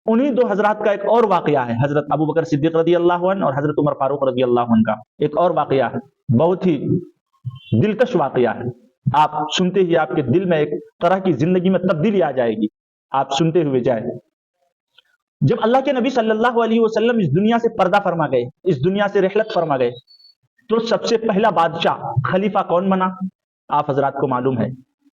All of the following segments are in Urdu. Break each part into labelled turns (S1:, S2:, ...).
S1: انہی دو حضرات کا ایک اور واقعہ ہے، حضرت ابو بکر صدیق رضی اللہ عنہ اور حضرت عمر فاروق رضی اللہ عنہ کا ایک اور واقعہ ہے، بہت ہی دلکش واقعہ ہے۔ آپ سنتے ہی آپ کے دل میں ایک طرح کی زندگی میں تبدیلی آ جائے گی، آپ سنتے ہوئے جائیں۔ جب اللہ کے نبی صلی اللہ علیہ وسلم اس دنیا سے پردہ فرما گئے، اس دنیا سے رحلت فرما گئے، تو سب سے پہلا بادشاہ خلیفہ کون بنا؟ آپ حضرات کو معلوم ہے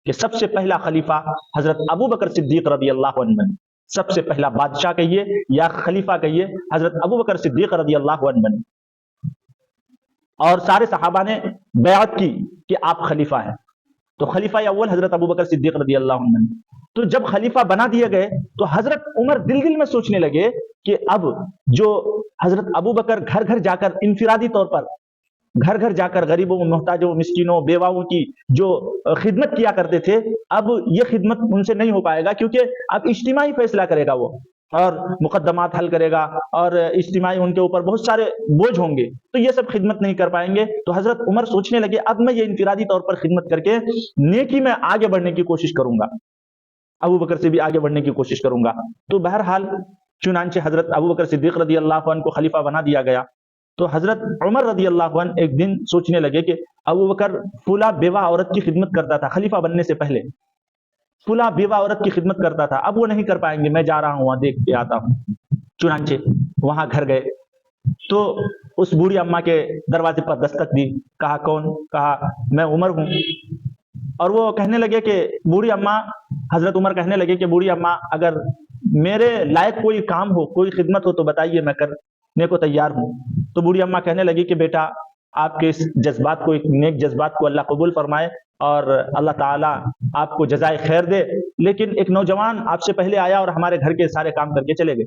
S1: کہ سب سے پہلا خلیفہ حضرت ابو بکر صدیق رضی اللہ عنہ بنے۔ سب سے پہلا بادشاہ کہیے یا خلیفہ کہیے، حضرت ابو بکر صدیق رضی اللہ عنہ بنے، اور سارے صحابہ نے بیعت کی کہ آپ خلیفہ ہیں، تو خلیفہ اول حضرت ابو بکر صدیق رضی اللہ عنہ بنے۔ تو جب خلیفہ بنا دیے گئے تو حضرت عمر دل میں سوچنے لگے کہ اب جو حضرت ابو بکر گھر گھر جا کر انفرادی طور پر گھر گھر جا کر غریبوں، محتاجوں، مسکینوں، بیواؤں کی جو خدمت کیا کرتے تھے، اب یہ خدمت ان سے نہیں ہو پائے گا، کیونکہ اب اجتماعی فیصلہ کرے گا وہ، اور مقدمات حل کرے گا، اور اجتماعی ان کے اوپر بہت سارے بوجھ ہوں گے، تو یہ سب خدمت نہیں کر پائیں گے۔ تو حضرت عمر سوچنے لگے اب میں یہ انفرادی طور پر خدمت کر کے نیکی میں آگے بڑھنے کی کوشش کروں گا، ابو بکر سے بھی آگے بڑھنے کی کوشش کروں گا۔ تو بہرحال چنانچہ حضرت ابو بکر صدیق رضی اللہ عنہ کو خلیفہ بنا دیا گیا۔ تو حضرت عمر رضی اللہ عنہ ایک دن سوچنے لگے کہ ابو بکر فلاں بیوہ عورت کی خدمت کرتا تھا خلیفہ بننے سے پہلے، فلاں بیوہ عورت کی خدمت کرتا تھا، اب وہ نہیں کر پائیں گے، میں جا رہا ہوں وہاں دیکھ کے آتا ہوں۔ چنانچہ وہاں گھر گئے تو اس بوڑھی اماں کے دروازے پر دستک دی، کہا کون؟ کہا میں عمر ہوں۔ اور وہ کہنے لگے کہ بوڑھی اماں، حضرت عمر کہنے لگے کہ بوڑھی اماں اگر میرے لائق کوئی کام ہو، کوئی خدمت ہو تو بتائیے، میں کرنے کو تیار ہوں۔ تو بوڑھی اماں کہنے لگی کہ بیٹا آپ کے اس جذبات کو، ایک نیک جذبات کو اللہ قبول فرمائے اور اللہ تعالیٰ آپ کو جزائے خیر دے، لیکن ایک نوجوان آپ سے پہلے آیا اور ہمارے گھر کے سارے کام کر کے چلے گئے۔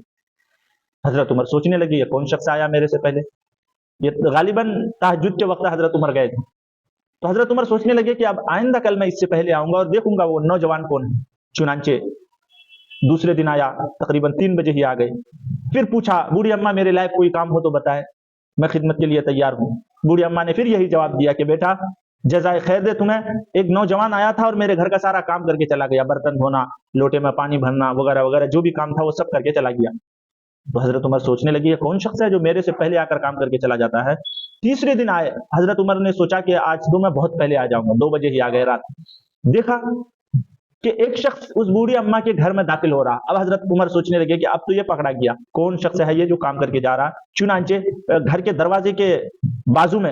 S1: حضرت عمر سوچنے لگے یہ کون شخص آیا میرے سے پہلے؟ یہ غالباً تہجد کے وقت حضرت عمر گئے تھے۔ تو حضرت عمر سوچنے لگے کہ اب آئندہ کل میں اس سے پہلے آؤں گا اور دیکھوں گا وہ نوجوان کون ہے۔ چنانچہ دوسرے دن آیا، تقریباً 3 بجے ہی آ گئے۔ پھر پوچھا بوڑھی اماں میرے لائق کوئی کام ہو تو بتائے، میں خدمت کے لیے تیار ہوں۔ بوڑھی اماں نے پھر یہی جواب دیا کہ بیٹا جزائے خیر دے تمہیں، ایک نوجوان آیا تھا اور میرے گھر کا سارا کام کر کے چلا گیا، برتن دھونا، لوٹے میں پانی بھرنا وغیرہ وغیرہ، جو بھی کام تھا وہ سب کر کے چلا گیا۔ تو حضرت عمر سوچنے لگی یہ کون شخص ہے جو میرے سے پہلے آ کر کام کر کے چلا جاتا ہے۔ تیسرے دن آئے، حضرت عمر نے سوچا کہ آج تو میں بہت پہلے آ جاؤں گا، 2 بجے ہی آ گئے رات۔ دیکھا کہ ایک شخص اس بوڑھی اماں کے گھر میں داخل ہو رہا۔ اب حضرت عمر سوچنے لگے کہ اب تو یہ پکڑا گیا، کون شخص ہے یہ جو کام کر کے جا رہا۔ چنانچہ گھر کے دروازے کے بازو میں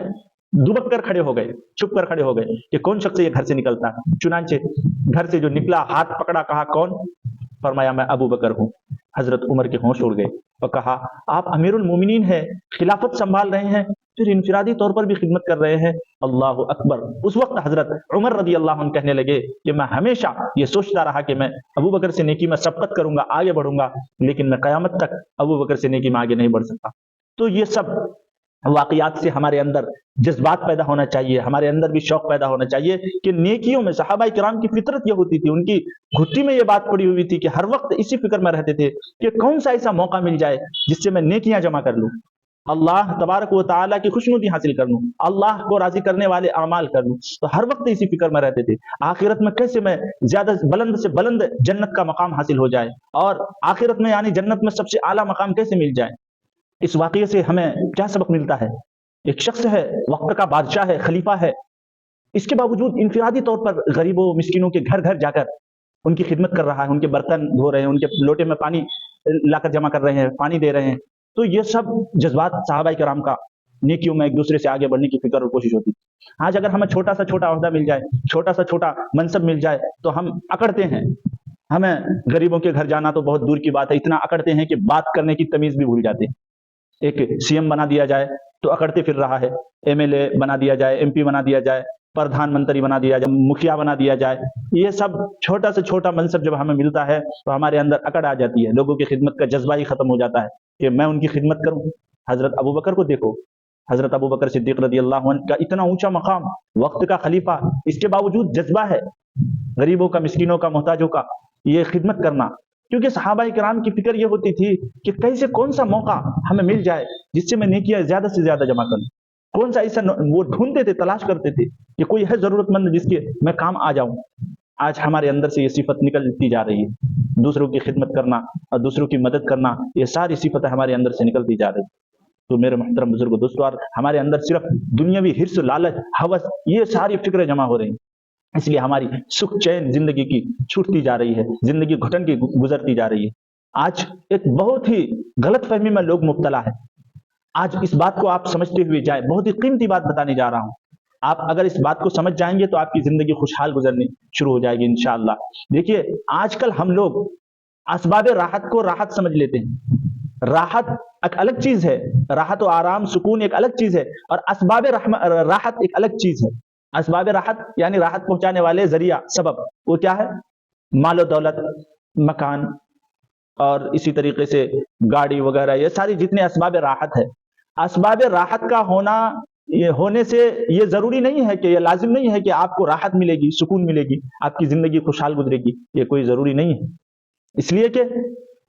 S1: دبک کر کھڑے ہو گئے، چھپ کر کھڑے ہو گئے کہ کون شخص یہ گھر سے نکلتا ہے۔ چنانچہ گھر سے جو نکلا، ہاتھ پکڑا، کہا کون؟ فرمایا میں ابو بکر ہوں۔ حضرت عمر کے ہوش اڑ گئے اور کہا آپ امیر المومنین ہیں، خلافت سنبھال رہے ہیں، پھر انفرادی طور پر بھی خدمت کر رہے ہیں، اللہ اکبر۔ اس وقت حضرت عمر رضی اللہ عنہ کہنے لگے کہ میں ہمیشہ یہ سوچتا رہا کہ میں ابو بکر سے نیکی میں سبقت کروں گا، آگے بڑھوں گا، لیکن میں قیامت تک ابو بکر سے نیکی میں آگے نہیں بڑھ سکتا۔ تو یہ سب واقعات سے ہمارے اندر جذبات پیدا ہونا چاہیے، ہمارے اندر بھی شوق پیدا ہونا چاہیے کہ نیکیوں میں صحابہ کرام کی فطرت یہ ہوتی تھی، ان کی گھٹی میں یہ بات پڑی ہوئی تھی کہ ہر وقت اسی فکر میں رہتے تھے کہ کون سا ایسا موقع مل جائے جس سے میں نیکیاں جمع کر لوں، اللہ تبارک و تعالیٰ کی خوشنودی حاصل کر لوں، اللہ کو راضی کرنے والے اعمال کر لوں۔ تو ہر وقت اسی فکر میں رہتے تھے آخرت میں کیسے میں زیادہ بلند سے بلند جنت کا مقام حاصل ہو جائے، اور آخرت میں یعنی جنت میں سب سے اعلیٰ مقام کیسے مل جائے۔ اس واقعے سے ہمیں کیا سبق ملتا ہے؟ ایک شخص ہے، وقت کا بادشاہ ہے، خلیفہ ہے، اس کے باوجود انفرادی طور پر غریبوں مسکینوں کے گھر گھر جا کر ان کی خدمت کر رہا ہے، ان کے برتن دھو رہے ہیں، ان کے لوٹے میں پانی لا کر جمع کر رہے ہیں، پانی دے رہے ہیں۔ تو یہ سب جذبات صحابہ کرام کا نیکیوں میں ایک دوسرے سے آگے بڑھنے کی فکر اور کوشش ہوتی ہے۔ آج اگر ہمیں چھوٹا سا چھوٹا عہدہ مل جائے، چھوٹا سا چھوٹا منصب مل جائے تو ہم اکڑتے ہیں، ہمیں غریبوں کے گھر جانا تو بہت دور کی بات ہے، اتنا اکڑتے ہیں کہ بات کرنے کی تمیز بھی بھول جاتے ہیں۔ ایک سی ایم بنا دیا جائے تو اکڑتے پھر رہا ہے، ایم ایل اے بنا دیا جائے، ایم پی بنا دیا جائے، پردھان منتری بنا دیا جائے، مکھیا بنا دیا جائے، یہ سب چھوٹا سے چھوٹا منصب جب ہمیں ملتا ہے تو ہمارے اندر اکڑ آ جاتی ہے، لوگوں کی خدمت کا جذبہ ہی ختم ہو جاتا ہے کہ میں ان کی خدمت کروں۔ حضرت ابو بکر کو دیکھو، حضرت ابو بکر صدیق رضی اللہ عنہ کا اتنا اونچا مقام، وقت کا خلیفہ، اس کے باوجود جذبہ ہے غریبوں کا، مسکینوں کا، محتاجوں کا یہ خدمت کرنا، کیونکہ صحابہ کرام کی فکر یہ ہوتی تھی کہ کیسے کون سا موقع ہمیں مل جائے جس سے میں نیکیاں زیادہ سے زیادہ جمع کروں، کون سا ایسا وہ ڈھونڈتے تھے، تلاش کرتے تھے کہ کوئی ہے ضرورت مند جس کے میں کام آ جاؤں۔ آج ہمارے اندر سے یہ صفت نکلتی جا رہی ہے۔ دوسروں کی خدمت کرنا اور دوسروں کی مدد کرنا، یہ ساری صفتیں ہمارے اندر سے نکلتی جا رہی ہیں۔ تو میرے محترم بزرگ دوستو، ہمارے اندر صرف دنیاوی حرص، لالچ، ہوس، یہ ساری فکریں جمع ہو رہی ہیں، اس لیے ہماری سکھ چین زندگی کی چھوٹتی جا رہی ہے، زندگی گھٹن کی گزرتی جا رہی ہے۔ آج ایک بہت ہی غلط فہمی میں لوگ مبتلا ہے۔ آج اس بات کو آپ سمجھتے ہوئے جائیں، بہت ہی قیمتی بات بتانے جا رہا ہوں، آپ اگر اس بات کو سمجھ جائیں گے تو آپ کی زندگی خوشحال گزرنی شروع ہو جائے گی انشاءاللہ۔ دیکھیے، آج کل ہم لوگ اسباب راحت کو راحت سمجھ لیتے ہیں۔ راحت ایک الگ چیز ہے، راحت و آرام، سکون ایک الگ چیز ہے، اور اسباب راحت ایک الگ چیز ہے۔ اسباب راحت یعنی راحت پہنچانے والے ذریعہ، سبب، وہ کیا ہے؟ مال و دولت، مکان، اور اسی طریقے سے گاڑی وغیرہ، یہ ساری جتنے اسباب راحت ہے۔ اسباب راحت کا ہونے سے یہ ضروری نہیں ہے کہ، یہ لازم نہیں ہے کہ آپ کو راحت ملے گی، سکون ملے گی، آپ کی زندگی خوشحال گزرے گی، یہ کوئی ضروری نہیں ہے۔ اس لیے کہ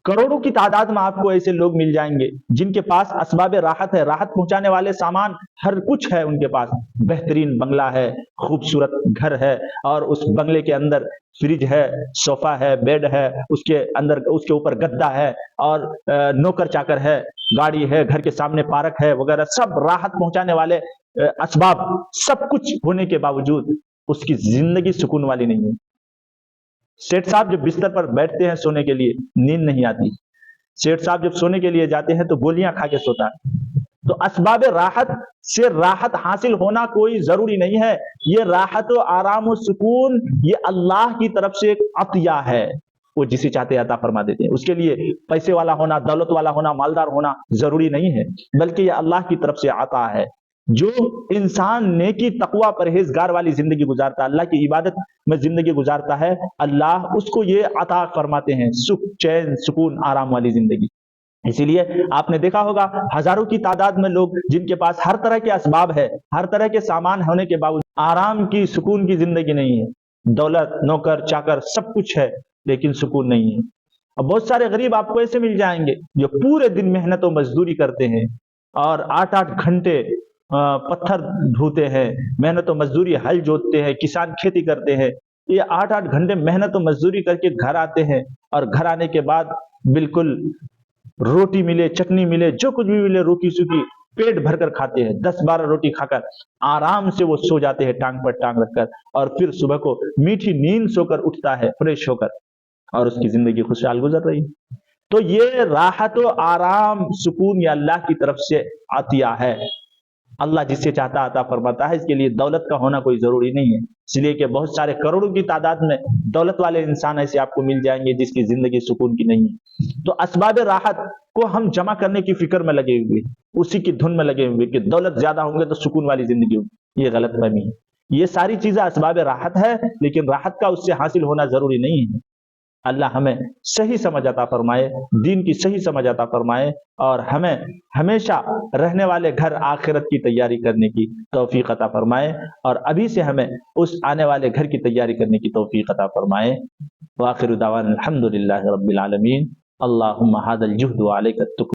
S1: کروڑوں کی تعداد میں آپ کو ایسے لوگ مل جائیں گے جن کے پاس اسباب راحت ہے، راحت پہنچانے والے سامان ہر کچھ ہے ان کے پاس، بہترین بنگلہ ہے، خوبصورت گھر ہے، اور اس بنگلے کے اندر فریج ہے، صوفہ ہے، بیڈ ہے، اس کے اندر اس کے اوپر گدا ہے، اور نوکر چاکر ہے، گاڑی ہے، گھر کے سامنے پارک ہے وغیرہ، سب راحت پہنچانے والے اسباب، سب کچھ ہونے کے باوجود اس کی زندگی سکون والی نہیں ہے۔ سیٹھ صاحب جب بستر پر بیٹھتے ہیں سونے کے لیے، نیند نہیں آتی۔ سیٹھ صاحب جب سونے کے لیے جاتے ہیں تو گولیاں کھا کے سوتا ہے۔ تو اسباب راحت سے راحت حاصل ہونا کوئی ضروری نہیں ہے۔ یہ راحت و آرام و سکون یہ اللہ کی طرف سے ایک عطیہ ہے، وہ جسے چاہتے عطا فرما دیتے ہیں۔ اس کے لیے پیسے والا ہونا، دولت والا ہونا، مالدار ہونا ضروری نہیں ہے، بلکہ یہ اللہ کی طرف سے عطا ہے۔ جو انسان نیکی، تقوی، پرہیزگار والی زندگی گزارتا ہے، اللہ کی عبادت میں زندگی گزارتا ہے، اللہ اس کو یہ عطا فرماتے ہیں، سکھ، چین، سکون، آرام والی زندگی۔ اسی لیے آپ نے دیکھا ہوگا ہزاروں کی تعداد میں لوگ جن کے پاس ہر طرح کے اسباب ہے، ہر طرح کے سامان ہونے کے باوجود آرام کی، سکون کی زندگی نہیں ہے۔ دولت، نوکر چاکر، سب کچھ ہے لیکن سکون نہیں ہے۔ اور بہت سارے غریب آپ کو ایسے مل جائیں گے جو پورے دن محنت و مزدوری کرتے ہیں، اور 8-8 گھنٹے پتھر ڈھوتے ہیں، محنت و مزدوری، ہل جوتتے ہیں، کسان کھیتی کرتے ہیں۔ یہ 8-8 گھنٹے محنت و مزدوری کر کے گھر آتے ہیں، اور گھر آنے کے بعد بالکل روٹی ملے، چٹنی ملے، جو کچھ بھی ملے، روکی سوکی پیٹ بھر کر کھاتے ہیں، 10-12 روٹی کھا کر آرام سے وہ سو جاتے ہیں ٹانگ پر ٹانگ رکھ کر، اور پھر صبح کو میٹھی نیند سو کر اٹھتا ہے فریش ہو کر، اور اس کی زندگی خوشحال گزر رہی ہے۔ تو یہ راحت و آرام، سکون یہ اللہ کی طرف سے عطیہ ہے، اللہ جس سے چاہتا عطا فرماتا ہے۔ اس کے لیے دولت کا ہونا کوئی ضروری نہیں ہے، اس لیے کہ بہت سارے کروڑوں کی تعداد میں دولت والے انسان ایسے آپ کو مل جائیں گے جس کی زندگی سکون کی نہیں ہے۔ تو اسباب راحت کو ہم جمع کرنے کی فکر میں لگے ہوئے، اسی کی دھن میں لگے ہوئے کہ دولت زیادہ ہوں گے تو سکون والی زندگی ہوگی، یہ غلط فہمی ہے۔ یہ ساری چیزیں اسباب راحت ہے، لیکن راحت کا اس سے حاصل ہونا ضروری نہیں ہے۔ اللہ ہمیں صحیح سمجھ عطا فرمائے، دین کی صحیح سمجھ عطا فرمائے، اور ہمیں ہمیشہ رہنے والے گھر آخرت کی تیاری کرنے کی توفیق عطا فرمائے، اور ابھی سے ہمیں اس آنے والے گھر کی تیاری کرنے کی توفیق عطا فرمائے۔ وآخر دعوانا الحمدللہ رب العالمین۔ اللہم ھذا الجہد وعلیک التکل۔